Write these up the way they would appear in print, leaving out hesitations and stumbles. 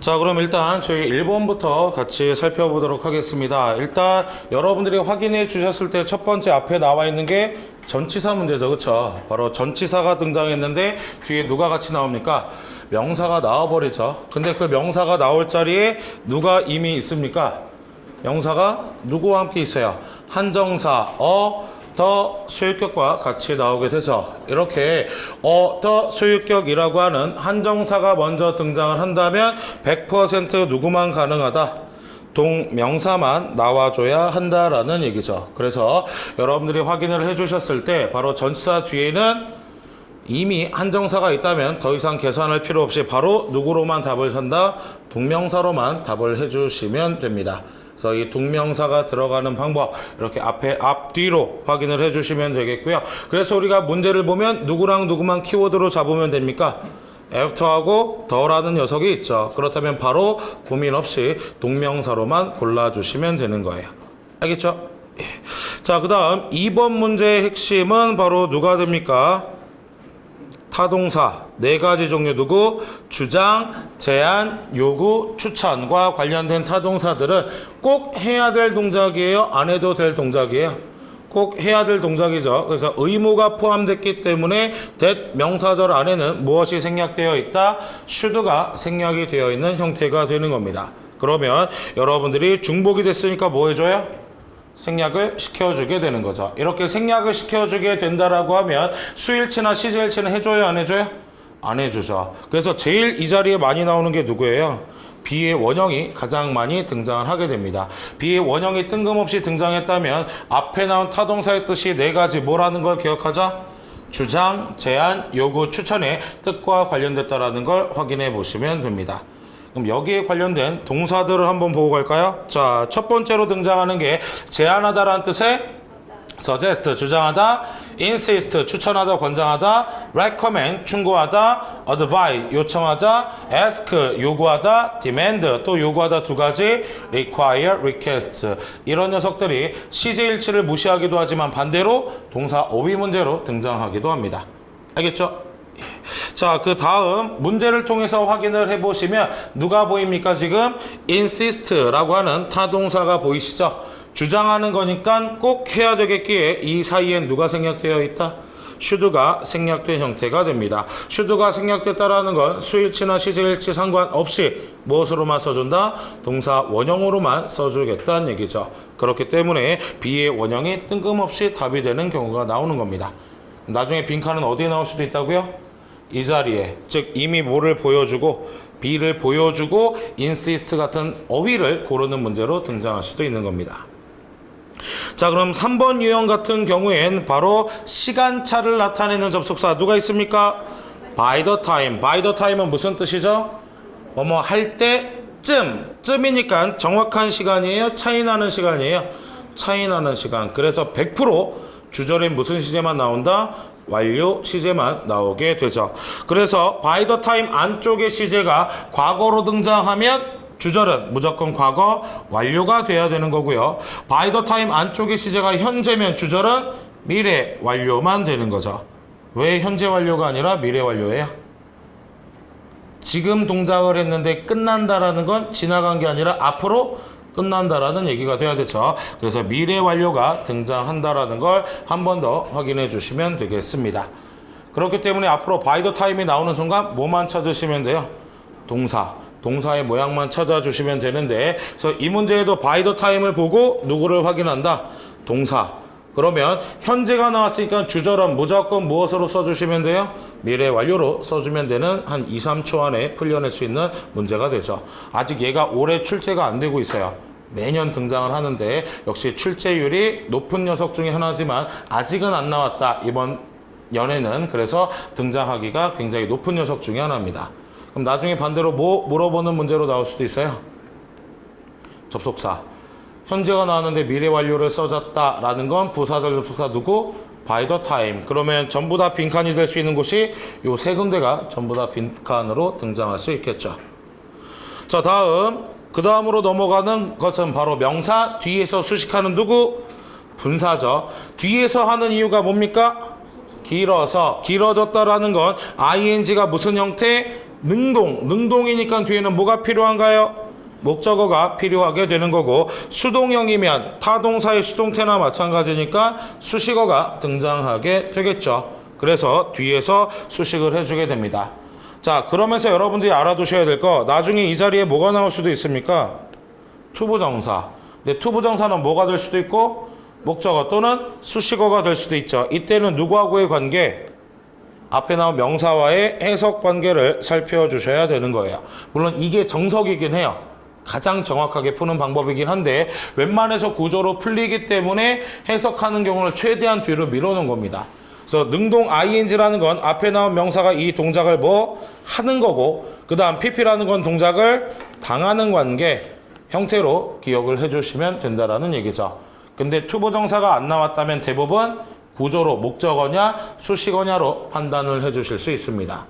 자, 그럼 일단 저희 1번부터 같이 살펴보도록 하겠습니다. 일단 여러분들이 확인해 주셨을 때 첫 번째 앞에 나와 있는 게 전치사 문제죠. 그쵸? 바로 전치사가 등장했는데 뒤에 누가 같이 나옵니까? 명사가 나와버리죠. 근데 그 명사가 나올 자리에 누가 이미 있습니까? 명사가 누구와 함께 있어요? 한정사, 더 소유격과 같이 나오게 되죠. 이렇게 더 소유격이라고 하는 한정사가 먼저 등장을 한다면 100% 누구만 가능하다? 동명사만 나와줘야 한다라는 얘기죠. 그래서 여러분들이 확인을 해주셨을 때 바로 전치사 뒤에는 이미 한정사가 있다면 더 이상 계산할 필요 없이 바로 누구로만 답을 산다? 동명사로만 답을 해주시면 됩니다. 그래서 이 동명사가 들어가는 방법 이렇게 앞에 앞뒤로 확인을 해주시면 되겠고요. 그래서 우리가 문제를 보면 누구랑 누구만 키워드로 잡으면 됩니까? after하고 the라는 녀석이 있죠. 그렇다면 바로 고민 없이 동명사로만 골라주시면 되는 거예요. 알겠죠? 예. 자, 그 다음 2번 문제의 핵심은 바로 누가 됩니까? 타동사 네 가지 종류 누구? 주장, 제안, 요구, 추천과 관련된 타동사들은 꼭 해야 될 동작이에요? 안 해도 될 동작이에요? 꼭 해야 될 동작이죠. 그래서 의무가 포함됐기 때문에 that 명사절 안에는 무엇이 생략되어 있다? should가 생략이 되어 있는 형태가 되는 겁니다. 그러면 여러분들이 중복이 됐으니까 뭐 해줘요? 생략을 시켜주게 되는 거죠. 이렇게 생략을 시켜주게 된다라고 하면 수일치나 시제일치는 해줘요? 안 해줘요? 안 해주죠. 그래서 제일 이 자리에 많이 나오는 게 누구예요? B의 원형이 가장 많이 등장을 하게 됩니다. B의 원형이 뜬금없이 등장했다면 앞에 나온 타동사의 뜻이 네 가지 뭐라는 걸 기억하자? 주장, 제안, 요구, 추천의 뜻과 관련됐다라는 걸 확인해 보시면 됩니다. 그럼 여기에 관련된 동사들을 한번 보고 갈까요? 자, 첫 번째로 등장하는 게 제안하다라는 뜻의 suggest, 주장하다, insist, 추천하다, 권장하다, recommend, 충고하다, advise, 요청하다, ask, 요구하다, demand, 또 요구하다 두 가지, require, request. 이런 녀석들이 시제일치를 무시하기도 하지만 반대로 동사 어휘 문제로 등장하기도 합니다. 알겠죠? 자, 그 다음 문제를 통해서 확인을 해보시면 누가 보입니까? 지금 insist라고 하는 타동사가 보이시죠? 주장하는 거니까 꼭 해야 되겠기에 이 사이엔 누가 생략되어 있다? should가 생략된 형태가 됩니다. should가 생략됐다라는 건 수일치나 시제일치 상관없이 무엇으로만 써준다? 동사 원형으로만 써주겠다는 얘기죠. 그렇기 때문에 B의 원형이 뜬금없이 답이 되는 경우가 나오는 겁니다. 나중에 빈칸은 어디에 나올 수도 있다고요? 이 자리에, 즉 이미 뭐를 보여주고 B를 보여주고 insist 같은 어휘를 고르는 문제로 등장할 수도 있는 겁니다. 자, 그럼 3번 유형 같은 경우엔 바로 시간차를 나타내는 접속사 누가 있습니까? by the time. by the time은 무슨 뜻이죠? 뭐뭐 할 때쯤. 쯤이니까 정확한 시간이에요? 차이나는 시간이에요? 차이나는 시간. 그래서 100% 주절에 무슨 시제만 나온다? 완료 시제만 나오게 되죠. 그래서 by the time 안쪽의 시제가 과거로 등장하면 주절은 무조건 과거 완료가 돼야 되는 거고요. by the time 안쪽의 시제가 현재면 주절은 미래 완료만 되는 거죠. 왜 현재 완료가 아니라 미래 완료예요? 지금 동작을 했는데 끝난다라는 건 지나간 게 아니라 앞으로 끝난다라는 얘기가 돼야 되죠. 그래서 미래 완료가 등장한다라는 걸 한 번 더 확인해 주시면 되겠습니다. 그렇기 때문에 앞으로 by the time이 나오는 순간 뭐만 찾으시면 돼요? 동사. 동사의 모양만 찾아주시면 되는데, 그래서 이 문제에도 by the time을 보고 누구를 확인한다? 동사. 그러면 현재가 나왔으니까 주절은 무조건 무엇으로 써주시면 돼요? 미래 완료로 써주면 되는 한 2, 3초 안에 풀려낼 수 있는 문제가 되죠. 아직 얘가 올해 출제가 안 되고 있어요. 매년 등장을 하는데 역시 출제율이 높은 녀석 중에 하나지만 아직은 안 나왔다. 이번 연에는. 그래서 등장하기가 굉장히 높은 녀석 중에 하나입니다. 그럼 나중에 반대로 뭐 물어보는 문제로 나올 수도 있어요? 접속사. 현재가 나왔는데 미래 완료를 써줬다라는 건 부사절 접속사 누구? by the time. 그러면 전부 다 빈칸이 될 수 있는 곳이 요 세 군데가 전부 다 빈칸으로 등장할 수 있겠죠. 자, 그 다음으로 넘어가는 것은 바로 명사 뒤에서 수식하는 누구? 분사죠. 뒤에서 하는 이유가 뭡니까? 길어졌다라는 건 ing가 무슨 형태? 능동이니까 뒤에는 뭐가 필요한가요? 목적어가 필요하게 되는 거고, 수동형이면 타동사의 수동태나 마찬가지니까 수식어가 등장하게 되겠죠. 그래서 뒤에서 수식을 해주게 됩니다. 자, 그러면서 여러분들이 알아두셔야 될 거, 나중에 이 자리에 뭐가 나올 수도 있습니까? 투부정사. 근데 투부정사는 뭐가 될 수도 있고 목적어 또는 수식어가 될 수도 있죠. 이때는 누구하고의 관계? 앞에 나온 명사와의 해석 관계를 살펴주셔야 되는 거예요. 물론 이게 정석이긴 해요. 가장 정확하게 푸는 방법이긴 한데 웬만해서 구조로 풀리기 때문에 해석하는 경우를 최대한 뒤로 밀어놓은 겁니다. 그래서 능동 ing라는 건 앞에 나온 명사가 이 동작을 뭐 하는 거고, 그 다음 pp라는 건 동작을 당하는 관계 형태로 기억을 해주시면 된다라는 얘기죠. 근데 투부정사가 안 나왔다면 대부분 구조로 목적어냐 수식어냐로 판단을 해주실 수 있습니다.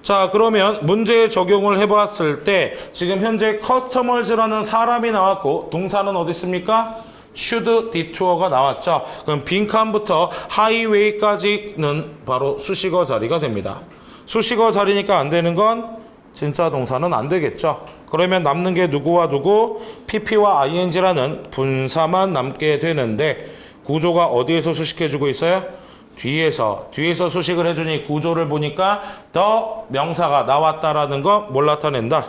자, 그러면 문제에 적용을 해봤을 때 지금 현재 customers라는 사람이 나왔고 동사는 어디 있습니까? should detoure가 나왔죠. 그럼 빈칸부터 highway까지는 바로 수식어 자리가 됩니다. 수식어 자리니까 안 되는 건 진짜 동사는 안 되겠죠. 그러면 남는 게 누구와 누구? pp와 ing라는 분사만 남게 되는데 구조가 어디에서 수식해주고 있어요? 뒤에서 수식을 해주니 구조를 보니까 더 명사가 나왔다라는 거 뭘 나타낸다?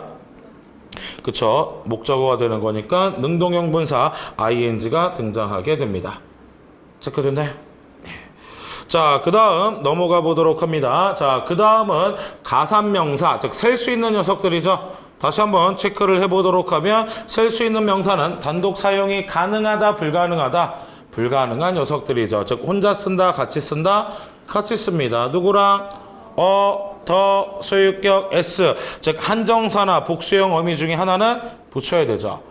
그쵸? 목적어가 되는 거니까 능동형 분사 ing가 등장하게 됩니다. 체크됐나요? 자, 그 다음 넘어가 보도록 합니다. 자, 그 다음은 가산명사, 즉 셀 수 있는 녀석들이죠. 다시 한번 체크를 해보도록 하면 셀 수 있는 명사는 단독 사용이 가능하다, 불가능하다? 불가능한 녀석들이죠. 즉 혼자 쓴다, 같이 쓴다? 같이 씁니다. 누구랑? 더, 소유격, s, 즉 한정사나 복수형 어미 중에 하나는 붙여야 되죠.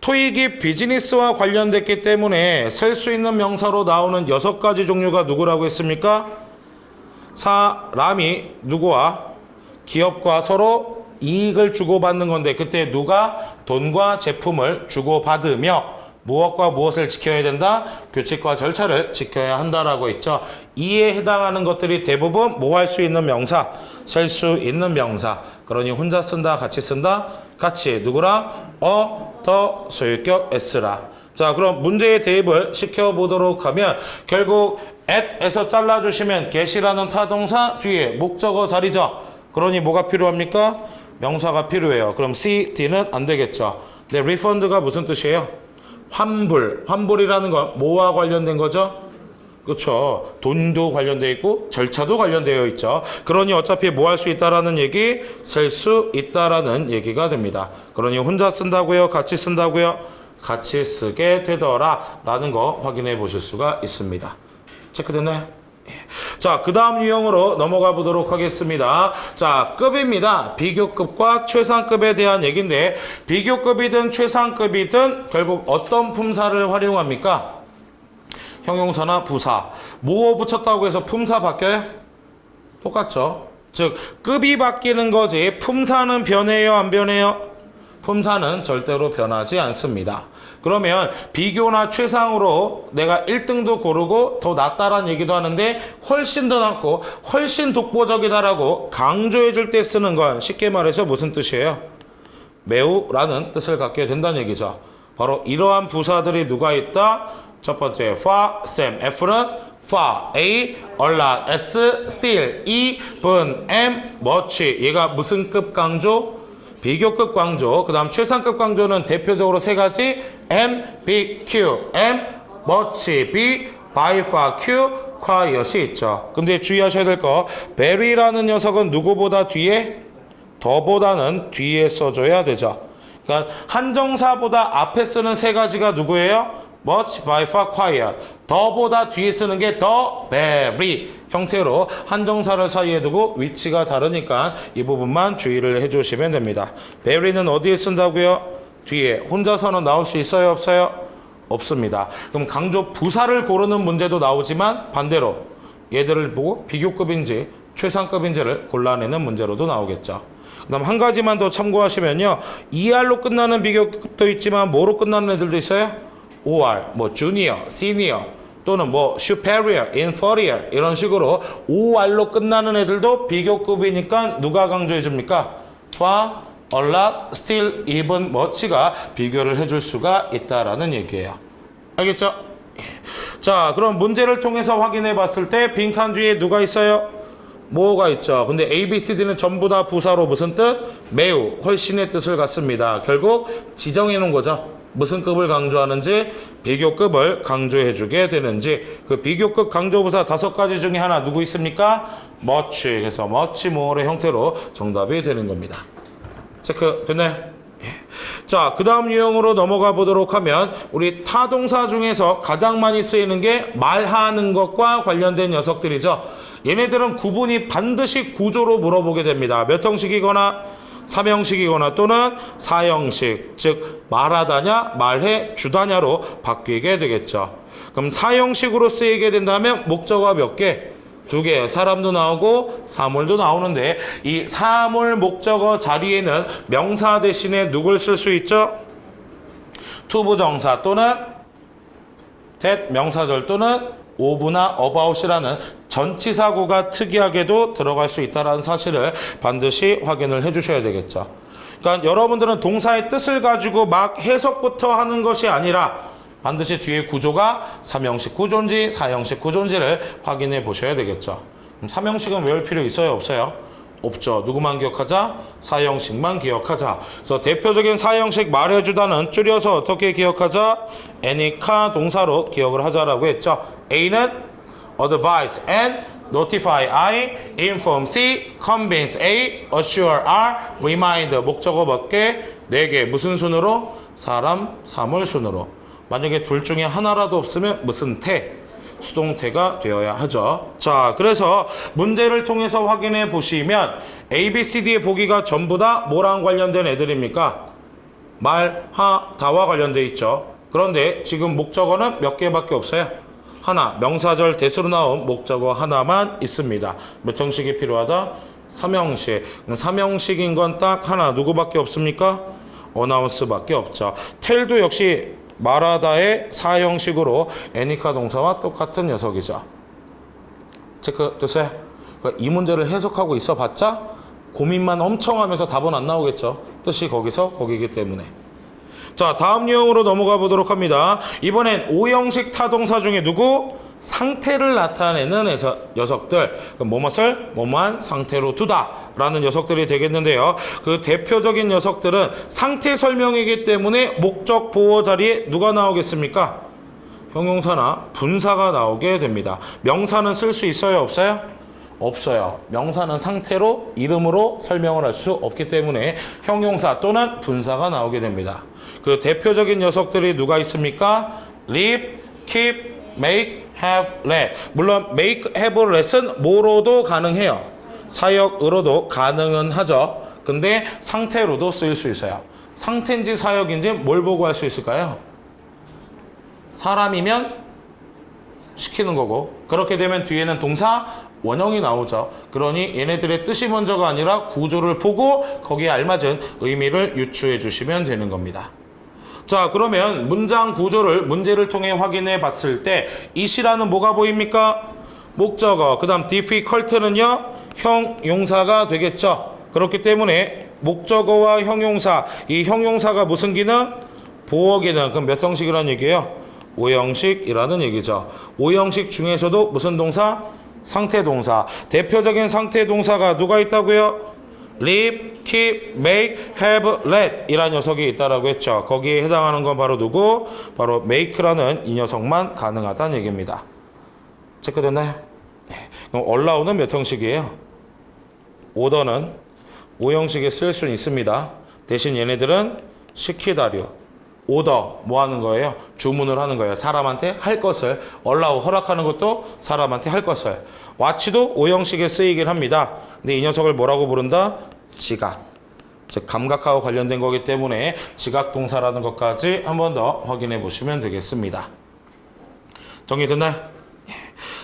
토익이 비즈니스와 관련됐기 때문에 셀 수 있는 명사로 나오는 6가지 종류가 누구라고 했습니까? 사람이 누구와 기업과 서로 이익을 주고받는 건데 그때 누가 돈과 제품을 주고받으며 무엇과 무엇을 지켜야 된다? 규칙과 절차를 지켜야 한다라고 했죠. 이에 해당하는 것들이 대부분 뭐 할 수 있는 명사? 셀 수 있는 명사. 그러니 혼자 쓴다, 같이 쓴다? 같이. 누구랑? 더, 소유격, s라. 자, 그럼 문제의 대입을 시켜보도록 하면 결국 at에서 잘라주시면 get이라는 타동사 뒤에 목적어 자리죠. 그러니 뭐가 필요합니까? 명사가 필요해요. 그럼 C, D는 안 되겠죠. 근데 refund가 무슨 뜻이에요? 환불이라는 건 뭐와 관련된 거죠? 그렇죠. 돈도 관련되어 있고 절차도 관련되어 있죠. 그러니 어차피 뭐 할 수 있다라는 얘기, 셀 수 있다라는 얘기가 됩니다. 그러니 혼자 쓴다고요? 같이 쓴다고요? 같이 쓰게 되더라 라는 거 확인해 보실 수가 있습니다. 체크됐나요? 자, 그 다음 유형으로 넘어가 보도록 하겠습니다. 자, 급입니다. 비교급과 최상급에 대한 얘기인데 비교급이든 최상급이든 결국 어떤 품사를 활용합니까? 형용사나 부사. 뭐 붙였다고 해서 품사 바뀌어요? 똑같죠. 즉 급이 바뀌는 거지 품사는 변해요, 안 변해요? 품사는 절대로 변하지 않습니다. 그러면 비교나 최상으로 내가 1등도 고르고 더 낫다라는 얘기도 하는데 훨씬 더 낫고 훨씬 독보적이다라고 강조해 줄 때 쓰는 건 쉽게 말해서 무슨 뜻이에요? 매우라는 뜻을 갖게 된다는 얘기죠. 바로 이러한 부사들이 누가 있다? 첫 번째 far, same, F는 far, A, a lot, S, still, E, 분, M, much. 얘가 무슨 급 강조? 비교급 강조. 그 다음 최상급 강조는 대표적으로 세 가지 M, B, Q. M, much, B, by far, Q, quiet이 있죠. 근데 주의하셔야 될 거 very라는 녀석은 누구보다 뒤에? 더보다는 뒤에 써줘야 되죠. 그러니까 한정사보다 앞에 쓰는 세 가지가 누구예요? much, by far, quiet. 더보다 뒤에 쓰는 게 더, very 형태로 한정사를 사이에 두고 위치가 다르니까 이 부분만 주의를 해주시면 됩니다. very는 어디에 쓴다고요? 뒤에. 혼자서는 나올 수 있어요, 없어요? 없습니다. 그럼 강조 부사를 고르는 문제도 나오지만 반대로 얘들을 보고 비교급인지 최상급인지를 골라내는 문제로도 나오겠죠. 그 다음 한 가지만 더 참고하시면요. ER로 끝나는 비교급도 있지만 뭐로 끝나는 애들도 있어요? OR, 뭐 주니어, 시니어, 또는 뭐 superior, inferior 이런 식으로 OR로 끝나는 애들도 비교급이니까 누가 강조해 줍니까? far, a lot, still, even, much가 비교를 해줄 수가 있다라는 얘기예요. 알겠죠? 자, 그럼 문제를 통해서 확인해 봤을 때 빈칸 뒤에 누가 있어요? 뭐가 있죠? 근데 A, B, C, D는 전부 다 부사로 무슨 뜻? 매우, 훨씬의 뜻을 갖습니다. 결국 지정해 놓은 거죠. 무슨 급을 강조하는지, 비교급을 강조해 주게 되는지. 그 비교급 강조부사 5가지 중에 하나 누구 있습니까? much. 그래서 much more의 형태로 정답이 되는 겁니다. 체크 됐나요? 자, 그 다음 유형으로 넘어가 보도록 하면 우리 타동사 중에서 가장 많이 쓰이는 게 말하는 것과 관련된 녀석들이죠. 얘네들은 구분이 반드시 구조로 물어보게 됩니다. 몇 형식이거나 3형식이거나 또는 4형식, 즉 말하다냐 말해 주다냐로 바뀌게 되겠죠. 그럼 4형식으로 쓰이게 된다면 목적어가 몇 개? 2개, 사람도 나오고 사물도 나오는데 이 사물 목적어 자리에는 명사 대신에 누굴 쓸 수 있죠? 투부정사 또는 that 명사절 또는 of나 about이라는 전치사구가 특이하게도 들어갈 수 있다는 사실을 반드시 확인을 해주셔야 되겠죠. 그러니까 여러분들은 동사의 뜻을 가지고 막 해석부터 하는 것이 아니라 반드시 뒤에 구조가 3형식 구조인지 4형식 구조인지를 확인해 보셔야 되겠죠. 그럼 3형식은 외울 필요 있어요? 없어요? 없죠. 누구만 기억하자? 4형식만 기억하자. 그래서 대표적인 4형식 말해주다는 줄여서 어떻게 기억하자? any카 동사로 기억을 하자라고 했죠. A는 advise and notify I, inform C, convince A, assure R, remind 목적어 몇 개? 4개. 무슨 순으로? 사람, 사물 순으로. 만약에 둘 중에 하나라도 없으면 무슨 태? 수동태가 되어야 하죠. 자, 그래서 문제를 통해서 확인해 보시면 A, B, C, D의 보기가 전부 다 뭐랑 관련된 애들입니까? 말, 하, 다와 관련돼 있죠. 그런데 지금 목적어는 몇 개밖에 없어요. 하나, 명사절 대수로 나온 목적어 하나만 있습니다. 몇 형식이 필요하다? 3형식. 그럼 3형식인 건 딱 하나, 누구밖에 없습니까? 어나운스밖에 없죠. 텔도 역시 말하다의 4형식으로 애니카 동사와 똑같은 녀석이죠. 체크 됐어요? 그러니까 이 문제를 해석하고 있어 봤자 고민만 엄청 하면서 답은 안 나오겠죠. 뜻이 거기서 거기이기 때문에. 자, 다음 유형으로 넘어가 보도록 합니다. 이번엔 5형식 타동사 중에 누구? 상태를 나타내는 녀석들. 뭐뭇을 뭐만 상태로 두다 라는 녀석들이 되겠는데요. 그 대표적인 녀석들은 상태 설명이기 때문에 목적 보호 자리에 누가 나오겠습니까? 형용사나 분사가 나오게 됩니다. 명사는 쓸 수 있어요? 없어요? 없어요. 명사는 상태로 이름으로 설명을 할 수 없기 때문에 형용사 또는 분사가 나오게 됩니다. 그 대표적인 녀석들이 누가 있습니까? live, keep, make, have, let. 물론 make, have, let은 뭐로도 가능해요. 사역으로도 가능은 하죠. 근데 상태로도 쓰일 수 있어요. 상태인지 사역인지 뭘 보고 할 수 있을까요? 사람이면 시키는 거고, 그렇게 되면 뒤에는 동사 원형이 나오죠. 그러니 얘네들의 뜻이 먼저가 아니라 구조를 보고 거기에 알맞은 의미를 유추해 주시면 되는 겁니다. 자, 그러면 문장 구조를 문제를 통해 확인해 봤을 때 이시라는 뭐가 보입니까? 목적어. 그 다음 difficult는요 형용사가 되겠죠. 그렇기 때문에 목적어와 형용사, 이 형용사가 무슨 기능? 보호 기능. 그럼 몇 형식이라는 얘기예요? 5형식이라는 얘기죠. 5형식 중에서도 무슨 동사? 상태 동사. 대표적인 상태 동사가 누가 있다고요? live, keep, make, have, let 이라는 녀석이 있다라고 했죠. 거기에 해당하는 건 바로 누구? 바로 make라는 이 녀석만 가능하다는 얘기입니다. 체크됐나요? 그럼 allow는 몇 형식이에요? order는 5형식에 쓸 수는 있습니다. 대신 얘네들은 시키다류. order 뭐 하는 거예요? 주문을 하는 거예요. 사람한테 할 것을. allow 허락하는 것도 사람한테 할 것을. watch도 5형식에 쓰이긴 합니다. 근데 이 녀석을 뭐라고 부른다? 지각. 즉 감각하고 관련된 거기 때문에 지각 동사라는 것까지 한 번 더 확인해 보시면 되겠습니다. 정리됐나요?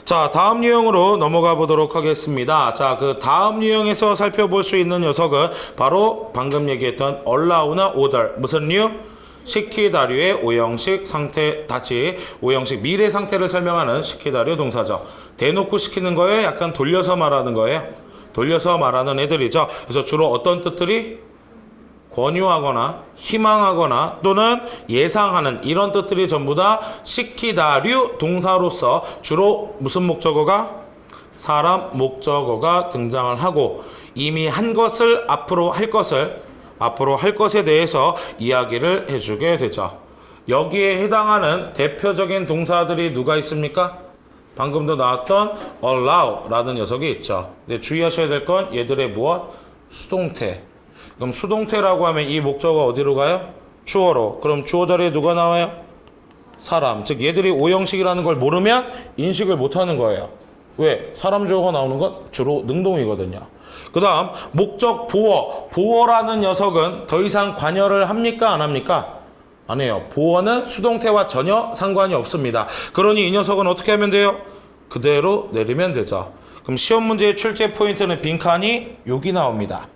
자, 다음 유형으로 넘어가 보도록 하겠습니다. 자, 그 다음 유형에서 살펴볼 수 있는 녀석은 바로 방금 얘기했던 allow나 order. 무슨 류? 시키다류의 오형식 상태 다치 오형식 미래 상태를 설명하는 시키다류 동사죠. 대놓고 시키는 거에 약간 돌려서 말하는 거예요. 돌려서 말하는 애들이죠. 그래서 주로 어떤 뜻들이 권유하거나 희망하거나 또는 예상하는 이런 뜻들이 전부 다 시키다류 동사로서 주로 무슨 목적어가? 사람 목적어가 등장을 하고 이미 한 것을 앞으로 할 것에 대해서 이야기를 해주게 되죠. 여기에 해당하는 대표적인 동사들이 누가 있습니까? 방금도 나왔던 allow라는 녀석이 있죠. 근데 주의하셔야 될 건 얘들의 무엇? 수동태. 그럼 수동태라고 하면 이 목적어가 어디로 가요? 주어로. 그럼 주어 자리에 누가 나와요? 사람. 즉 얘들이 오형식이라는 걸 모르면 인식을 못하는 거예요. 왜? 사람 주어가 나오는 건 주로 능동이거든요. 그 다음 목적 보어. 보어라는 녀석은 더 이상 관여를 합니까? 안 합니까? 안 해요. 보어는 수동태와 전혀 상관이 없습니다. 그러니 이 녀석은 어떻게 하면 돼요? 그대로 내리면 되죠. 그럼 시험 문제의 출제 포인트는 빈칸이 여기 나옵니다.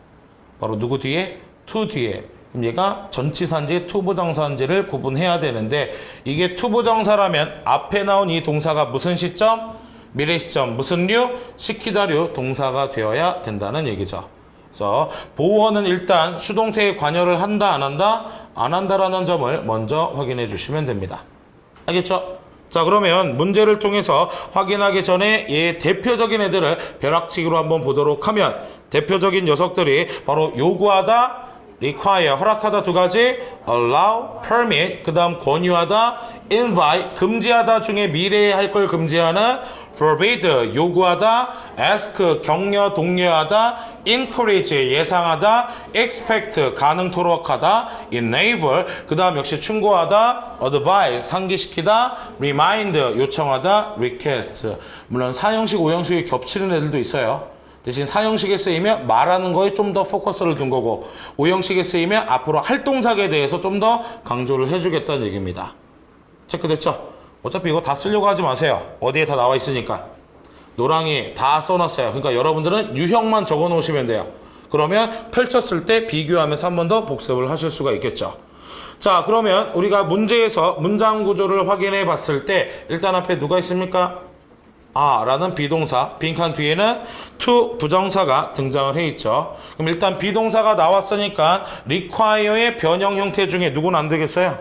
바로 누구 뒤에? to 뒤에. 그럼 얘가 전치사인지 투부정사인지를 구분해야 되는데 이게 투부정사라면 앞에 나온 이 동사가 무슨 시점? 미래 시점. 무슨 류? 시키다류 동사가 되어야 된다는 얘기죠. 그래서 보어는 일단 수동태에 관여를 한다 안 한다? 안 한다라는 점을 먼저 확인해 주시면 됩니다. 알겠죠? 자, 그러면 문제를 통해서 확인하기 전에 얘 대표적인 애들을 벼락치기로 한번 보도록 하면 대표적인 녀석들이 바로 요구하다, require, 허락하다 두 가지, allow, permit, 그 다음 권유하다, invite, 금지하다 중에 미래에 할 걸 금지하는 forbid, 요구하다, ask, 격려, 독려하다, encourage, 예상하다, expect, 가능토록 하다, enable, 그 다음 역시 충고하다, advise, 상기시키다, remind, 요청하다, request. 물론 4형식, 5형식이 겹치는 애들도 있어요. 대신 4형식에 쓰이면 말하는 거에 좀 더 포커스를 둔 거고 5형식에 쓰이면 앞으로 할 동작에 대해서 좀 더 강조를 해주겠다는 얘기입니다. 체크됐죠? 어차피 이거 다 쓰려고 하지 마세요. 어디에 다 나와 있으니까. 노랑이 다 써놨어요. 그러니까 여러분들은 유형만 적어 놓으시면 돼요. 그러면 펼쳤을 때 비교하면서 한 번 더 복습을 하실 수가 있겠죠. 자, 그러면 우리가 문제에서 문장 구조를 확인해 봤을 때 일단 앞에 누가 있습니까? 라는 비동사, 빈칸 뒤에는 to 부정사가 등장을 해 있죠. 그럼 일단 비동사가 나왔으니까 require의 변형 형태 중에 누구는 안 되겠어요?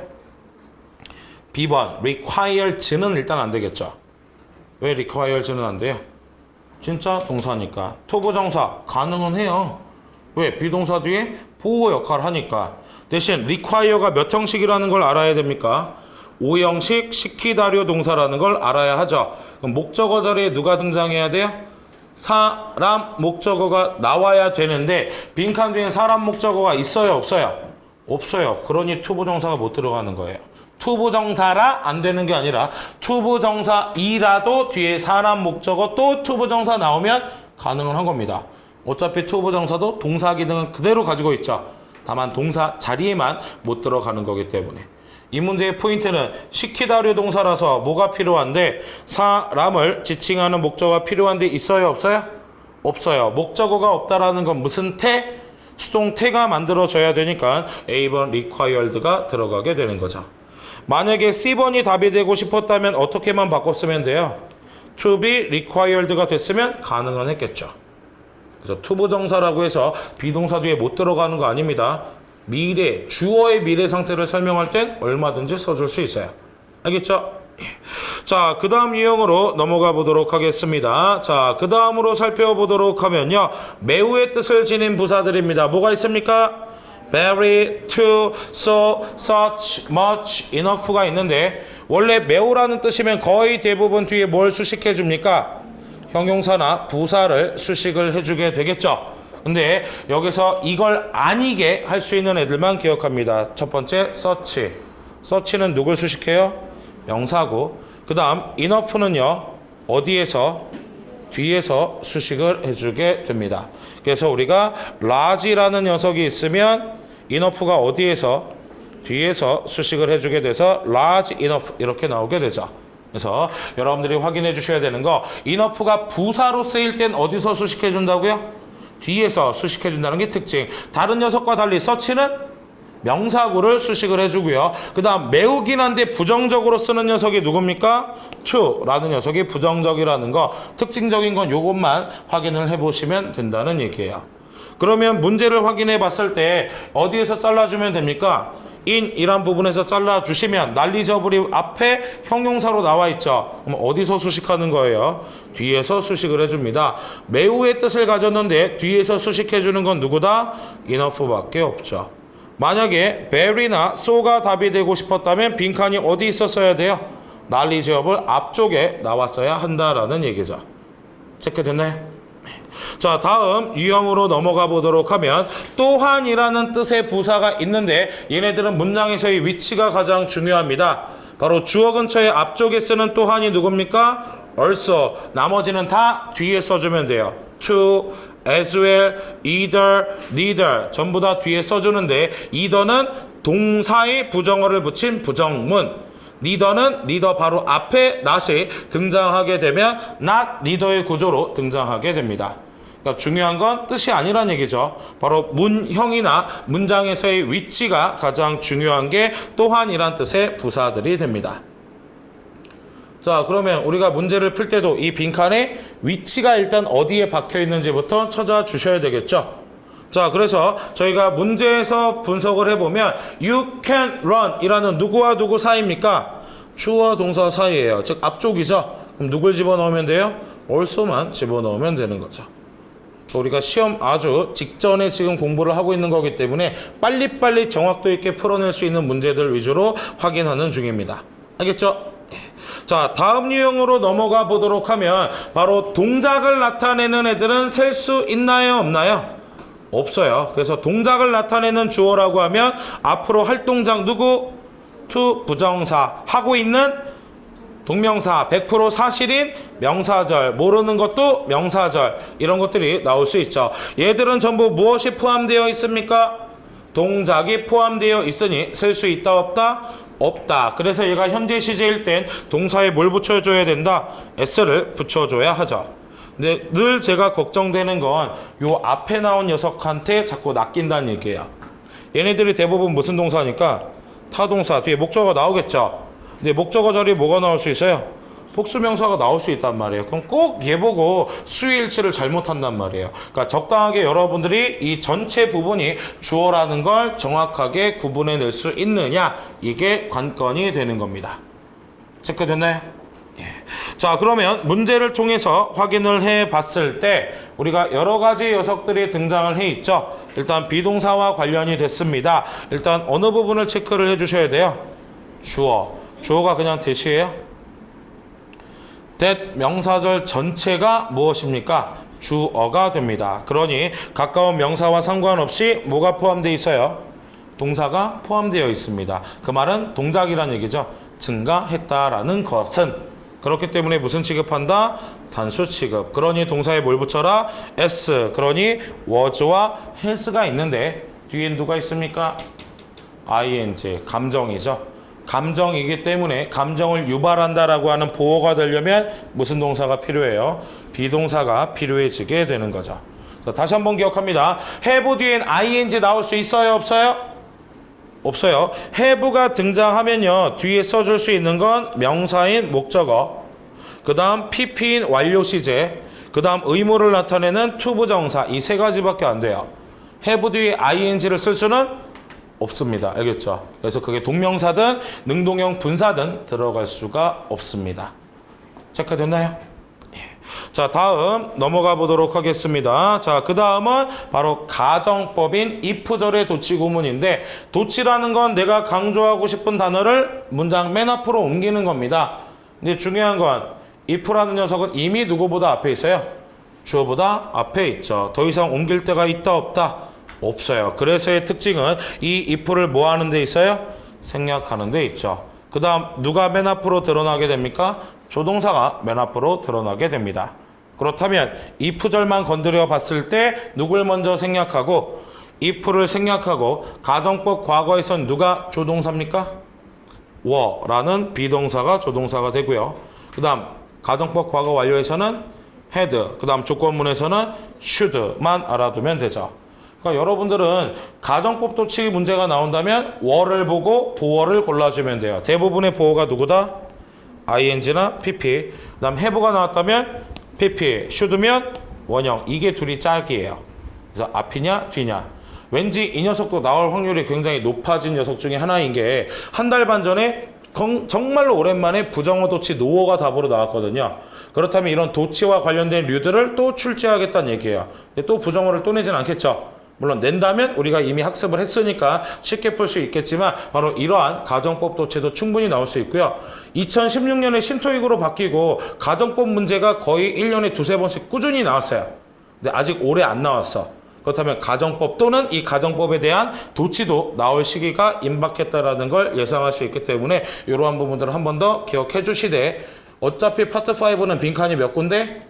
B번, required는 일단 안 되겠죠. 왜 required는 안 돼요? 진짜 동사니까. to 부정사 가능은 해요. 왜? 비동사 뒤에 보호 역할을 하니까. 대신 require가 몇 형식이라는 걸 알아야 됩니까? 5형식 시키다류 동사라는 걸 알아야 하죠. 그럼 목적어 자리에 누가 등장해야 돼요? 사람 목적어가 나와야 되는데 빈칸 뒤에 사람 목적어가 있어요? 없어요? 없어요. 그러니 투부정사가 못 들어가는 거예요. 투부정사라 안 되는 게 아니라 투부정사이라도 뒤에 사람 목적어 또 투부정사 나오면 가능은 한 겁니다. 어차피 투부정사도 동사 기능은 그대로 가지고 있죠. 다만 동사 자리에만 못 들어가는 거기 때문에. 이 문제의 포인트는 시키다류 동사라서 뭐가 필요한데 사람을 지칭하는 목적어가 필요한데 있어요? 없어요? 없어요. 목적어가 없다라는 건 무슨 태? 수동태가 만들어져야 되니까 A번 required가 들어가게 되는 거죠. 만약에 C번이 답이 되고 싶었다면 어떻게만 바꿨으면 돼요? to be required가 됐으면 가능은 했겠죠. 그래서 투부정사라고 해서 비동사 뒤에 못 들어가는 거 아닙니다. 미래, 주어의 미래 상태를 설명할 땐 얼마든지 써줄 수 있어요. 알겠죠? 자, 그 다음 유형으로 넘어가 보도록 하겠습니다. 자, 그 다음으로 살펴보도록 하면요. 매우의 뜻을 지닌 부사들입니다. 뭐가 있습니까? very, to, so, such, much, enough가 있는데 원래 매우라는 뜻이면 거의 대부분 뒤에 뭘 수식해 줍니까? 형용사나 부사를 수식을 해주게 되겠죠. 근데 여기서 이걸 아니게 할 수 있는 애들만 기억합니다. 첫 번째 such. such는 누굴 수식해요? 명사고. 그 다음 enough는요. 어디에서? 뒤에서 수식을 해주게 됩니다. 그래서 우리가 large라는 녀석이 있으면 enough가 어디에서? 뒤에서 수식을 해주게 돼서 large enough 이렇게 나오게 되죠. 그래서 여러분들이 확인해 주셔야 되는 거 enough가 부사로 쓰일 땐 어디서 수식해 준다고요? 뒤에서 수식해 준다는 게 특징. 다른 녀석과 달리 서치는 명사구를 수식을 해주고요. 그 다음 매우긴 한데 부정적으로 쓰는 녀석이 누굽니까? to라는 녀석이 부정적이라는 거, 특징적인 건 요것만 확인을 해보시면 된다는 얘기예요. 그러면 문제를 확인해 봤을 때 어디에서 잘라주면 됩니까? in이란 부분에서 잘라주시면 knowledgeable이 앞에 형용사로 나와 있죠. 그럼 어디서 수식하는 거예요? 뒤에서 수식을 해줍니다. 매우의 뜻을 가졌는데 뒤에서 수식해주는 건 누구다? enough밖에 없죠. 만약에 very나 so가 답이 되고 싶었다면 빈칸이 어디 있었어야 돼요? knowledgeable 앞쪽에 나왔어야 한다라는 얘기죠. 체크됐나요? 자, 다음 유형으로 넘어가 보도록 하면 또한이라는 뜻의 부사가 있는데 얘네들은 문장에서의 위치가 가장 중요합니다. 바로 주어 근처에 앞쪽에 쓰는 또한이 누굽니까? also. 나머지는 다 뒤에 써주면 돼요. to, as well, either, neither 전부 다 뒤에 써주는데 either는 동사의 부정어를 붙인 부정문, neither는 neither 바로 앞에 not이 등장하게 되면 not neither의 구조로 등장하게 됩니다. 그러니까 중요한 건 뜻이 아니란 얘기죠. 바로 문형이나 문장에서의 위치가 가장 중요한 게 또한이란 뜻의 부사들이 됩니다. 자, 그러면 우리가 문제를 풀 때도 이 빈칸에 위치가 일단 어디에 박혀 있는지부터 찾아주셔야 되겠죠. 자, 그래서 저희가 문제에서 분석을 해보면 you can run 이라는 누구와 누구 사이입니까? 주어와 동사 사이예요. 즉 앞쪽이죠. 그럼 누굴 집어넣으면 돼요? also만 집어넣으면 되는 거죠. 우리가 시험 아주 직전에 지금 공부를 하고 있는 거기 때문에 빨리빨리 정확도 있게 풀어낼 수 있는 문제들 위주로 확인하는 중입니다. 알겠죠? 자, 다음 유형으로 넘어가 보도록 하면 바로 동작을 나타내는 애들은 셀 수 있나요? 없나요? 없어요. 그래서 동작을 나타내는 주어라고 하면 앞으로 할 동작 누구? to 부정사, 하고 있는 동명사, 100% 사실인 명사절, 모르는 것도 명사절, 이런 것들이 나올 수 있죠. 얘들은 전부 무엇이 포함되어 있습니까? 동작이 포함되어 있으니 쓸 수 있다 없다? 없다. 그래서 얘가 현재 시제일 땐 동사에 뭘 붙여줘야 된다? s를 붙여줘야 하죠. 근데 늘 제가 걱정되는 건 요 앞에 나온 녀석한테 자꾸 낚인다는 얘기예요. 얘네들이 대부분 무슨 동사니까 타동사, 뒤에 목적어가 나오겠죠. 근데 목적어 자리에 뭐가 나올 수 있어요? 복수명사가 나올 수 있단 말이에요. 그럼 꼭 얘 보고 수일치를 잘못한단 말이에요. 그러니까 적당하게 여러분들이 이 전체 부분이 주어라는 걸 정확하게 구분해낼 수 있느냐, 이게 관건이 되는 겁니다. 체크됐나요? 예. 자, 그러면 문제를 통해서 확인을 해 봤을 때 우리가 여러 가지 녀석들이 등장을 해 있죠. 일단 비동사와 관련이 됐습니다. 일단 어느 부분을 체크를 해 주셔야 돼요? 주어. 주어가 그냥 대시예요. that 명사절 전체가 무엇입니까? 주어가 됩니다. 그러니 가까운 명사와 상관없이 뭐가 포함되어 있어요? 동사가 포함되어 있습니다. 그 말은 동작이란 얘기죠. 증가했다라는 것은. 그렇기 때문에 무슨 취급한다? 단수 취급. 그러니 동사에 뭘 붙여라? s. 그러니 was와 has가 있는데 뒤엔 누가 있습니까? ing. 감정이죠. 감정이기 때문에 감정을 유발한다라고 하는 보호가 되려면 무슨 동사가 필요해요? 비동사가 필요해지게 되는 거죠. 다시 한번 기억합니다. have 뒤엔 ing 나올 수 있어요? 없어요? 없어요. have가 등장하면요, 뒤에 써줄 수 있는 건 명사인 목적어, 그 다음 pp인 완료 시제, 그 다음 의무를 나타내는 to 부정사, 이 세 가지밖에 안 돼요. have 뒤에 ing를 쓸 수는 없습니다. 알겠죠? 그래서 그게 동명사든 능동형 분사든 들어갈 수가 없습니다. 체크됐나요? 예. 자, 다음 넘어가 보도록 하겠습니다. 자, 그 다음은 바로 가정법인 if절의 도치 구문인데, 도치라는 건 내가 강조하고 싶은 단어를 문장 맨 앞으로 옮기는 겁니다. 근데 중요한 건 if라는 녀석은 이미 누구보다 앞에 있어요? 주어보다 앞에 있죠. 더 이상 옮길 데가 있다 없다? 없어요. 그래서의 특징은 이 if를 뭐 하는 데 있어요? 생략하는 데 있죠. 그 다음 누가 맨 앞으로 드러나게 됩니까? 조동사가 맨 앞으로 드러나게 됩니다. 그렇다면 if절만 건드려 봤을 때 누굴 먼저 생략하고, if를 생략하고, 가정법 과거에선 누가 조동사입니까? were라는 비동사가 조동사가 되고요. 그 다음 가정법 과거 완료에서는 had, 그 다음 조건문에서는 should만 알아두면 되죠. 그러니까 여러분들은 가정법 도치 문제가 나온다면 월을 보고 보어를 골라주면 돼요. 대부분의 보어가 누구다? ing나 pp. 그다음 have가 나왔다면 pp, should면 원형. 이게 둘이 짝이에요. 그래서 앞이냐 뒤냐. 왠지 이 녀석도 나올 확률이 굉장히 높아진 녀석 중에 하나인 게 한 달 반 전에 정말로 오랜만에 부정어 도치 노어가 답으로 나왔거든요. 그렇다면 이런 도치와 관련된 류들을 또 출제하겠다는 얘기예요. 근데 또 부정어를 또 내진 않겠죠. 물론 낸다면 우리가 이미 학습을 했으니까 쉽게 풀 수 있겠지만 바로 이러한 가정법 도치도 충분히 나올 수 있고요. 2016년에 신토익으로 바뀌고 가정법 문제가 거의 1년에 두세 번씩 꾸준히 나왔어요. 근데 아직 올해 안 나왔어. 그렇다면 가정법 또는 이 가정법에 대한 도치도 나올 시기가 임박했다라는 걸 예상할 수 있기 때문에 이러한 부분들을 한 번 더 기억해 주시되 어차피 파트 5는 빈칸이 몇 군데?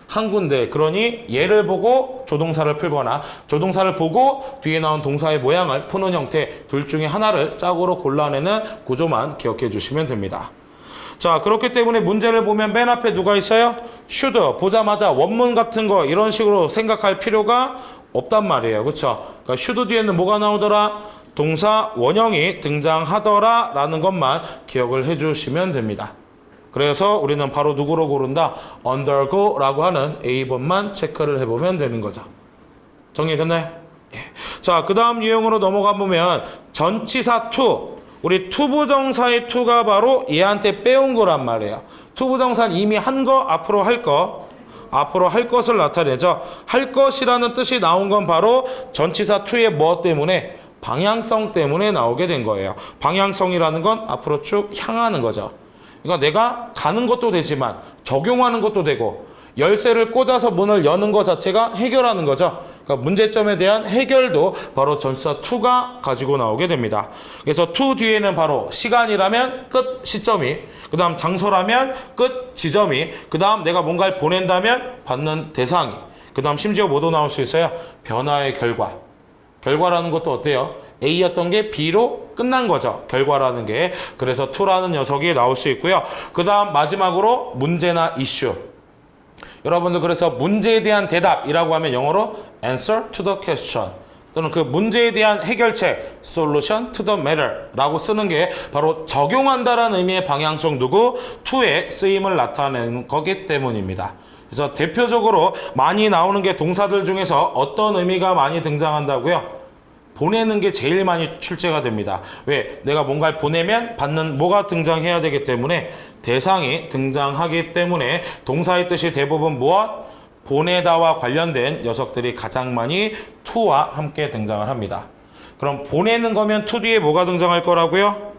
한 군데. 그러니 얘를 보고 조동사를 풀거나 조동사를 보고 뒤에 나온 동사의 모양을 푸는 형태 둘 중에 하나를 짝으로 골라내는 구조만 기억해 주시면 됩니다. 자, 그렇기 때문에 문제를 보면 맨 앞에 누가 있어요? should. 보자마자 원문 같은 거 이런 식으로 생각할 필요가 없단 말이에요. 그렇죠? 그러니까 should 뒤에는 뭐가 나오더라? 동사 원형이 등장하더라 라는 것만 기억을 해주시면 됩니다. 그래서 우리는 바로 누구로 고른다? undergo 라고 하는 A번만 체크를 해보면 되는 거죠. 정리됐나요? 예. 자, 그 다음 유형으로 넘어가 보면 전치사 to. 우리 투부정사의 to가 바로 얘한테 빼온 거란 말이에요. 투부정사는 이미 한 거, 앞으로 할 거. 앞으로 할 것을 나타내죠. 할 것이라는 뜻이 나온 건 바로 전치사 to의 뭐 때문에? 방향성 때문에 나오게 된 거예요. 방향성이라는 건 앞으로 쭉 향하는 거죠. 그러니까 내가 가는 것도 되지만 적용하는 것도 되고 열쇠를 꽂아서 문을 여는 것 자체가 해결하는 거죠. 그러니까 문제점에 대한 해결도 바로 전치사 to가 가지고 나오게 됩니다. 그래서 to 뒤에는 바로 시간이라면 끝 시점이, 그 다음 장소라면 끝 지점이, 그 다음 내가 뭔가를 보낸다면 받는 대상이, 그 다음 심지어 뭐도 나올 수 있어요? 변화의 결과. 결과라는 것도 어때요? A였던 게 B로 끝난 거죠. 결과라는 게. 그래서 to라는 녀석이 나올 수 있고요. 그 다음 마지막으로 문제나 이슈. 여러분들 그래서 문제에 대한 대답이라고 하면 영어로 answer to the question 또는 그 문제에 대한 해결책 solution to the matter 라고 쓰는 게 바로 적용한다라는 의미의 방향성 누구? to의 쓰임을 나타내는 거기 때문입니다. 그래서 대표적으로 많이 나오는 게 동사들 중에서 어떤 의미가 많이 등장한다고요? 보내는 게 제일 많이 출제가 됩니다. 왜? 내가 뭔가를 보내면 받는 뭐가 등장해야 되기 때문에 대상이 등장하기 때문에 동사의 뜻이 대부분 무엇? 보내다와 관련된 녀석들이 가장 많이 to와 함께 등장을 합니다. 그럼 보내는 거면 to 뒤에 뭐가 등장할 거라고요?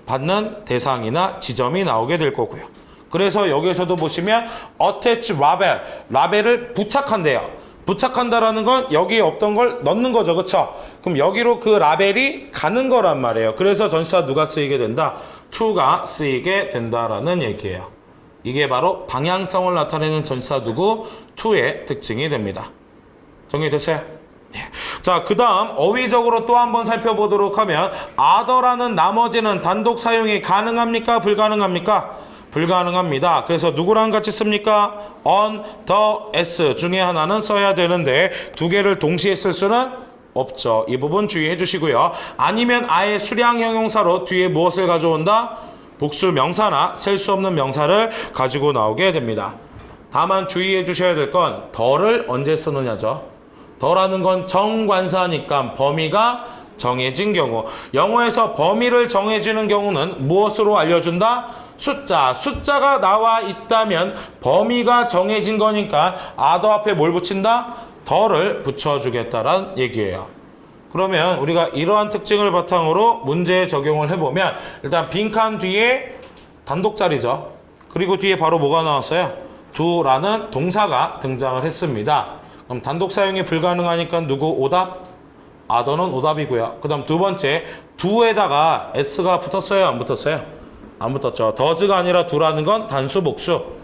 받는 대상이나 지점이 나오게 될 거고요. 그래서 여기에서도 보시면 attach label, 라벨을 부착한대요. 부착한다라는 건 여기에 없던 걸 넣는 거죠. 그렇죠? 그럼 여기로 그 라벨이 가는 거란 말이에요. 그래서 전치사 누가 쓰이게 된다? to가 쓰이게 된다라는 얘기예요. 이게 바로 방향성을 나타내는 전치사 누구? to의 특징이 됩니다. 정리됐어요? 자, 그 다음 어휘적으로 또 한번 살펴보도록 하면 other라는 나머지는 단독 사용이 가능합니까? 불가능합니까? 불가능합니다. 그래서 누구랑 같이 씁니까? on, the, s 중에 하나는 써야 되는데 두 개를 동시에 쓸 수는 없죠. 이 부분 주의해 주시고요. 아니면 아예 수량 형용사로 뒤에 무엇을 가져온다? 복수 명사나 셀 수 없는 명사를 가지고 나오게 됩니다. 다만 주의해 주셔야 될 건 더를 언제 쓰느냐죠. 더라는 건 정관사니까 범위가 정해진 경우. 영어에서 범위를 정해주는 경우는 무엇으로 알려준다? 숫자. 숫자가 나와 있다면 범위가 정해진 거니까 other 앞에 뭘 붙인다? 더를 붙여주겠다라는 얘기예요. 그러면 우리가 이러한 특징을 바탕으로 문제에 적용을 해보면 일단 빈칸 뒤에 단독 자리죠. 그리고 뒤에 바로 뭐가 나왔어요? do라는 동사가 등장을 했습니다. 그럼 단독 사용이 불가능하니까 누구? 오답? other는 오답이고요. 그 다음 두 번째 do에다가 s가 붙었어요? 안 붙었어요? 안 붙었죠. does가 아니라 do라는 건 단수 복수.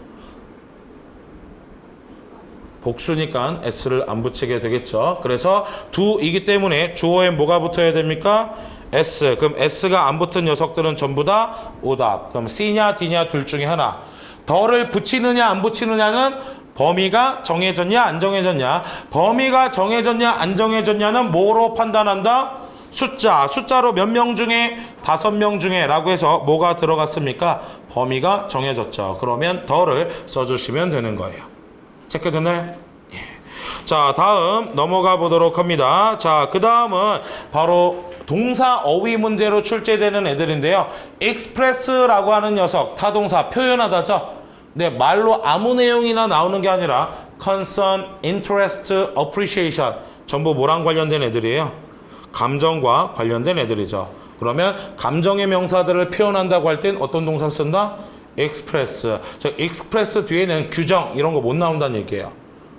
복수니까 s를 안 붙이게 되겠죠. 그래서 do이기 때문에 주어에 뭐가 붙어야 됩니까? s. 그럼 s가 안 붙은 녀석들은 전부 다 오답. 그럼 c냐 d냐 둘 중에 하나. 더를 붙이느냐 안 붙이느냐는 범위가 정해졌냐 안 정해졌냐. 범위가 정해졌냐 안 정해졌냐는 뭐로 판단한다? 숫자로 몇 명 중에 5명 중에 라고 해서 뭐가 들어갔습니까? 범위가 정해졌죠. 그러면 더를 써주시면 되는 거예요. 체크됐나요? 예. 자, 다음 넘어가 보도록 합니다. 자, 그 다음은 바로 동사 어휘 문제로 출제되는 애들인데요. express라고 하는 녀석, 타동사 표현하다죠. 근데 말로 아무 내용이나 나오는 게 아니라 concern, interest, appreciation 전부 뭐랑 관련된 애들이에요? 감정과 관련된 애들이죠. 그러면 감정의 명사들을 표현한다고 할 땐 어떤 동사 쓴다? express. 저 express 뒤에는 규정 이런 거 못 나온다는 얘기예요.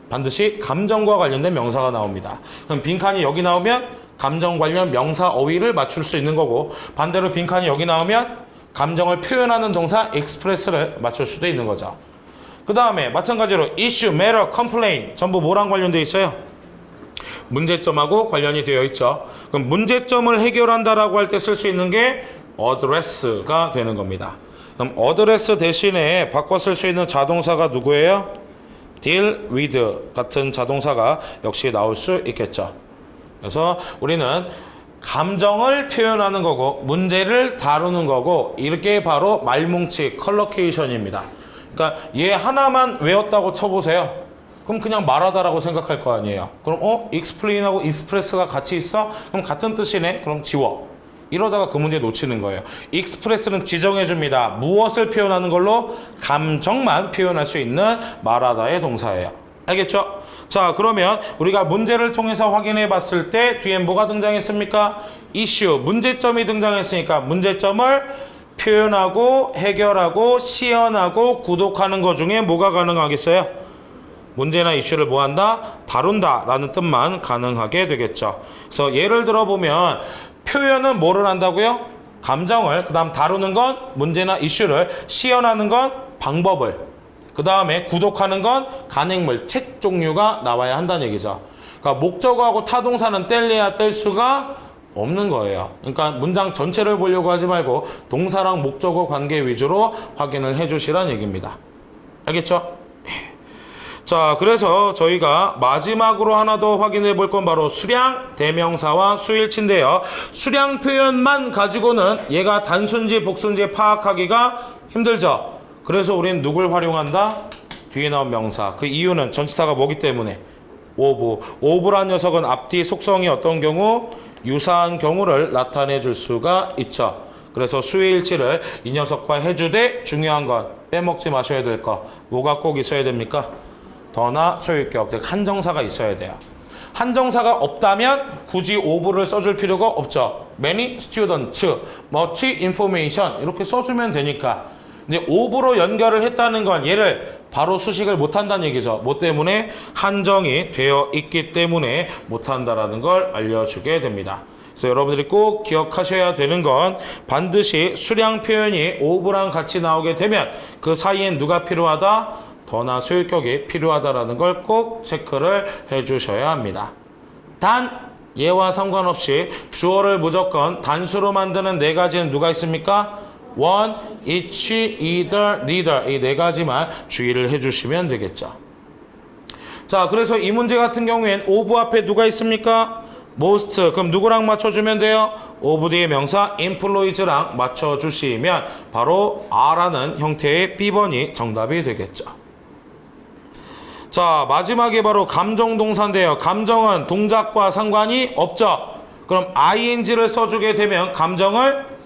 반드시 감정과 관련된 명사가 나옵니다. 그럼 빈칸이 여기 나오면 감정 관련 명사 어휘를 맞출 수 있는 거고, 반대로 빈칸이 여기 나오면 감정을 표현하는 동사 express를 맞출 수도 있는 거죠. 그 다음에 마찬가지로 issue, matter, complaint 전부 뭐랑 관련되어 있어요? 문제점하고 관련이 되어 있죠. 그럼 문제점을 해결한다라고 할 때 쓸 수 있는 게 address가 되는 겁니다. 그럼 address 대신에 바꿔 쓸 수 있는 자동사가 누구예요? deal with 같은 자동사가 역시 나올 수 있겠죠. 그래서 우리는 감정을 표현하는 거고 문제를 다루는 거고, 이렇게 바로 말뭉치 컬러케이션입니다. 그러니까 얘 하나만 외웠다고 쳐보세요. 그럼 그냥 말하다라고 생각할 거 아니에요. 그럼 explain하고 express가 같이 있어? 그럼 같은 뜻이네? 그럼 지워. 이러다가 그 문제 놓치는 거예요. express는 지정해 줍니다. 무엇을 표현하는 걸로? 감정만 표현할 수 있는 말하다의 동사예요. 알겠죠? 자, 그러면 우리가 문제를 통해서 확인해 봤을 때 뒤엔 뭐가 등장했습니까? issue, 문제점이 등장했으니까 문제점을 표현하고 해결하고 시연하고 구독하는 것 중에 뭐가 가능하겠어요? 문제나 이슈를 뭐 한다? 다룬다 라는 뜻만 가능하게 되겠죠. 그래서 예를 들어 보면 표현은 뭐를 한다고요? 감정을, 그 다음 다루는 건 문제나 이슈를, 시연하는 건 방법을, 그 다음에 구독하는 건 간행물, 책 종류가 나와야 한다는 얘기죠. 그러니까 목적어하고 타동사는 뗄래야 뗄 수가 없는 거예요. 그러니까 문장 전체를 보려고 하지 말고 동사랑 목적어 관계 위주로 확인을 해 주시라는 얘기입니다. 알겠죠? 자, 그래서 저희가 마지막으로 하나 더 확인해 볼 건 바로 수량, 대명사와 수일치인데요. 수량 표현만 가지고는 얘가 단순지, 복순지 파악하기가 힘들죠. 그래서 우린 누굴 활용한다? 뒤에 나온 명사. 그 이유는 전치사가 뭐기 때문에? 오브. 오브란 녀석은 앞뒤 속성이 어떤 경우? 유사한 경우를 나타내 줄 수가 있죠. 그래서 수일치를 이 녀석과 해주되 중요한 건 빼먹지 마셔야 될 거. 뭐가 꼭 있어야 됩니까? 더나 소유격, 즉 한정사가 있어야 돼요. 한정사가 없다면 굳이 오브를 써줄 필요가 없죠. Many students, much information 이렇게 써주면 되니까. 근데 오브로 연결을 했다는 건 얘를 바로 수식을 못한다는 얘기죠. 뭐 때문에? 한정이 되어 있기 때문에 못한다라는 걸 알려주게 됩니다. 그래서 여러분들이 꼭 기억하셔야 되는 건 반드시 수량 표현이 오브랑 같이 나오게 되면 그 사이엔 누가 필요하다? 더나 소유격이 필요하다라는 걸 꼭 체크를 해주셔야 합니다. 단 얘와 상관없이 주어를 무조건 단수로 만드는 네 가지는 누가 있습니까? one, each, either, neither 이 네 가지만 주의를 해주시면 되겠죠. 자, 그래서 이 문제 같은 경우엔 of 앞에 누가 있습니까? most. 그럼 누구랑 맞춰주면 돼요? of 뒤의 명사 employees랑 맞춰주시면 바로 R라는 형태의 B번이 정답이 되겠죠. 자, 마지막에 바로 감정동사인데요. 감정은 동작과 상관이 없죠. 그럼 ing를 써주게 되면 감정을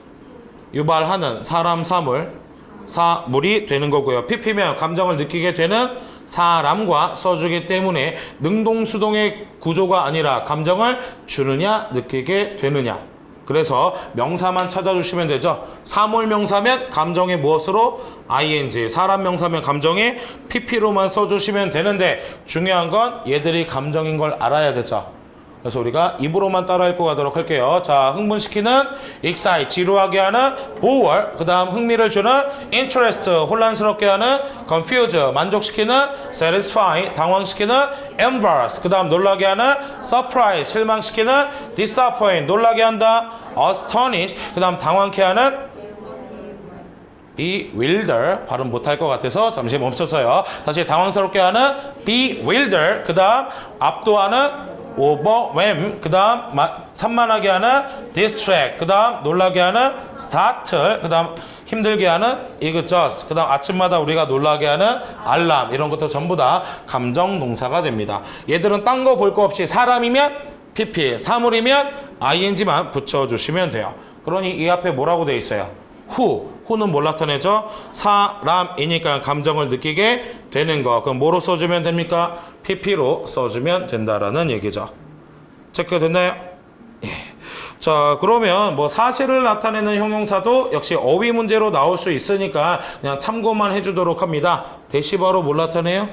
유발하는 사람, 사물이 되는 거고요. pp면 감정을 느끼게 되는 사람과 써주기 때문에 능동수동의 구조가 아니라 감정을 주느냐 느끼게 되느냐. 그래서 명사만 찾아주시면 되죠. 사물 명사면 감정의 무엇으로? ing. 사람 명사면 감정의 pp로만 써주시면 되는데 중요한 건 얘들이 감정인 걸 알아야 되죠. 그래서 우리가 입으로만 따라 읽고 가도록 할게요. 자, 흥분시키는 excite, 지루하게 하는 bore, 그 다음 흥미를 주는 interest, 혼란스럽게 하는 confuse, 만족시키는 satisfy, 당황시키는 embarrass, 그 다음 놀라게 하는 surprise, 실망시키는 disappoint, 놀라게 한다, astonish, 그 다음 당황케 하는 be wilder 발음 못할 것 같아서 잠시 멈춰서요. 다시 당황스럽게 하는 be wilder, 그 다음 압도하는 overwhelm, 그 다음 산만하게 하는 distract, 그 다음 놀라게 하는 startle, 그 다음 힘들게 하는 exhaust, 그 다음 아침마다 우리가 놀라게 하는 알람, 이런 것도 전부 다 감정 동사가 됩니다. 얘들은 딴 거 볼 거 없이 사람이면 pp, 사물이면 ing만 붙여주시면 돼요. 그러니 이 앞에 뭐라고 돼 있어요? who는 뭘 나타내죠? 사람이니까 감정을 느끼게 되는 거. 그럼 뭐로 써주면 됩니까? pp로 써주면 된다라는 얘기죠. 체크됐나요? 예. 자, 그러면 뭐 사실을 나타내는 형용사도 역시 어휘 문제로 나올 수 있으니까 그냥 참고만 해주도록 합니다. 대시바로 뭘 나타내요?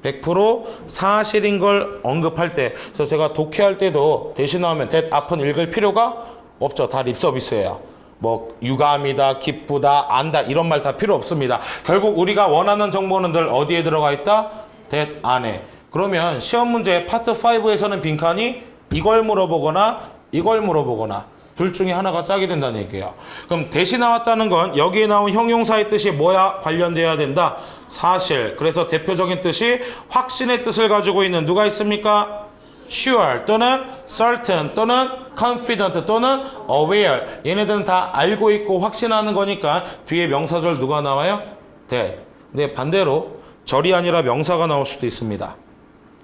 100% 사실인 걸 언급할 때. 그래서 제가 독해할 때도 대시 나오면 that 앞은 읽을 필요가 없죠. 다 립서비스예요. 뭐 유감이다, 기쁘다, 안다 이런 말 다 필요 없습니다. 결국 우리가 원하는 정보는 늘 어디에 들어가 있다? that 안에. 그러면 시험 문제 파트 5에서는 빈칸이 이걸 물어보거나 이걸 물어보거나 둘 중에 하나가 짝이 된다는 얘기예요. 그럼 대시 나왔다는 건 여기에 나온 형용사의 뜻이 뭐야 관련돼야 된다? 사실. 그래서 대표적인 뜻이 확신의 뜻을 가지고 있는 누가 있습니까? sure 또는 certain 또는 confident 또는 aware. 얘네들은 다 알고 있고 확신하는 거니까 뒤에 명사절 누가 나와요? that. 근데 반대로 절이 아니라 명사가 나올 수도 있습니다.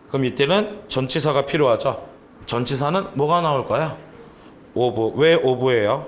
그럼 이때는 전치사가 필요하죠. 전치사는 뭐가 나올까요? of. 왜 of예요?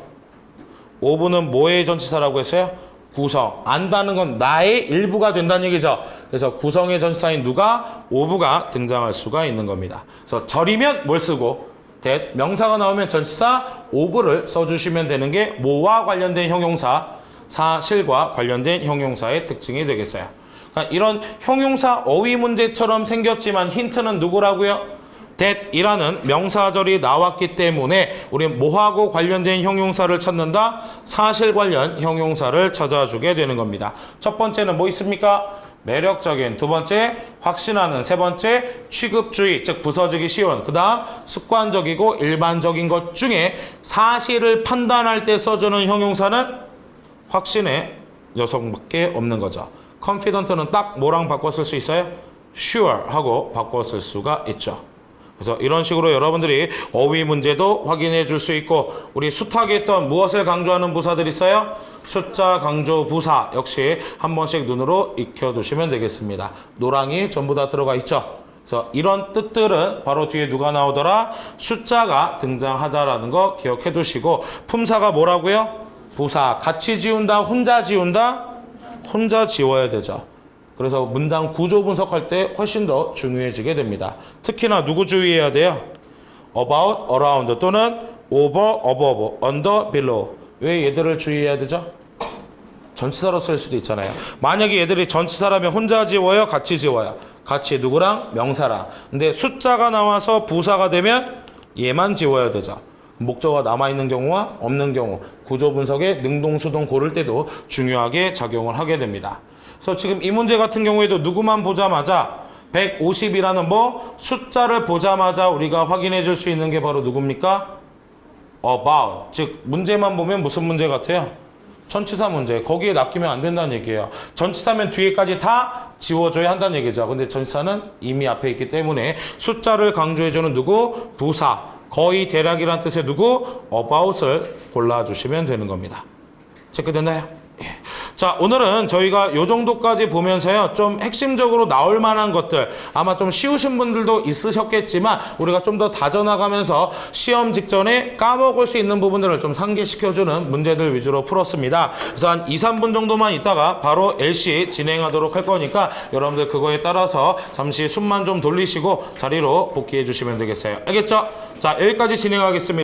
of는 뭐의 전치사라고 했어요? 구성. 안다는 건 나의 일부가 된다는 얘기죠. 그래서 구성의 전치사인 누가? of가 등장할 수가 있는 겁니다. 그래서 절이면 뭘 쓰고 that. 명사가 나오면 전치사 of를 써주시면 되는 게 뭐와 관련된 형용사? 사실과 관련된 형용사의 특징이 되겠어요. 그러니까 이런 형용사 어휘 문제처럼 생겼지만 힌트는 누구라고요? that이라는 명사절이 나왔기 때문에 우리는 뭐하고 관련된 형용사를 찾는다? 사실 관련 형용사를 찾아주게 되는 겁니다. 첫 번째는 뭐 있습니까? 매력적인. 두 번째 확신하는. 세 번째 취급주의, 즉 부서지기 쉬운. 그 다음 습관적이고 일반적인 것 중에 사실을 판단할 때 써주는 형용사는 확신의 녀석밖에 없는 거죠. confident는 딱 뭐랑 바꿔 쓸 수 있어요? sure 하고 바꿔 쓸 수가 있죠. 그래서 이런 식으로 여러분들이 어휘 문제도 확인해 줄 수 있고, 우리 수탁에 있던 무엇을 강조하는 부사들 있어요? 숫자 강조 부사 역시 한 번씩 눈으로 익혀두시면 되겠습니다. 노랑이 전부 다 들어가 있죠. 그래서 이런 뜻들은 바로 뒤에 누가 나오더라? 숫자가 등장하다라는 거 기억해 두시고, 품사가 뭐라고요? 부사. 같이 지운다, 혼자 지운다? 혼자 지워야 되죠. 그래서 문장 구조 분석할 때 훨씬 더 중요해지게 됩니다. 특히나 누구 주의해야 돼요? about, around 또는 over, above, under, below. 왜 얘들을 주의해야 되죠? 전치사로 쓸 수도 있잖아요. 만약에 얘들이 전치사라면 혼자 지워요? 같이 지워요? 같이 누구랑? 명사랑. 근데 숫자가 나와서 부사가 되면 얘만 지워야 되죠. 목적어가 남아있는 경우와 없는 경우, 구조 분석에 능동수동 고를 때도 중요하게 작용을 하게 됩니다. 그래서 지금 이 문제 같은 경우에도 누구만 보자마자 150이라는 뭐 숫자를 보자마자 우리가 확인해 줄 수 있는 게 바로 누굽니까? about. 즉 문제만 보면 무슨 문제 같아요? 전치사 문제. 거기에 낚이면 안 된다는 얘기예요. 전치사면 뒤에까지 다 지워줘야 한다는 얘기죠. 근데 전치사는 이미 앞에 있기 때문에 숫자를 강조해 주는 누구? 부사. 거의 대략이란 뜻의 누구? about을 골라주시면 되는 겁니다. 체크됐나요? 자, 오늘은 저희가 요 정도까지 보면서요, 좀 핵심적으로 나올 만한 것들, 아마 좀 쉬우신 분들도 있으셨겠지만 우리가 좀 더 다져나가면서 시험 직전에 까먹을 수 있는 부분들을 좀 상기시켜주는 문제들 위주로 풀었습니다. 그래서 한 2, 3분 정도만 있다가 바로 LC 진행하도록 할 거니까 여러분들 그거에 따라서 잠시 숨만 좀 돌리시고 자리로 복귀해 주시면 되겠어요. 알겠죠? 자, 여기까지 진행하겠습니다.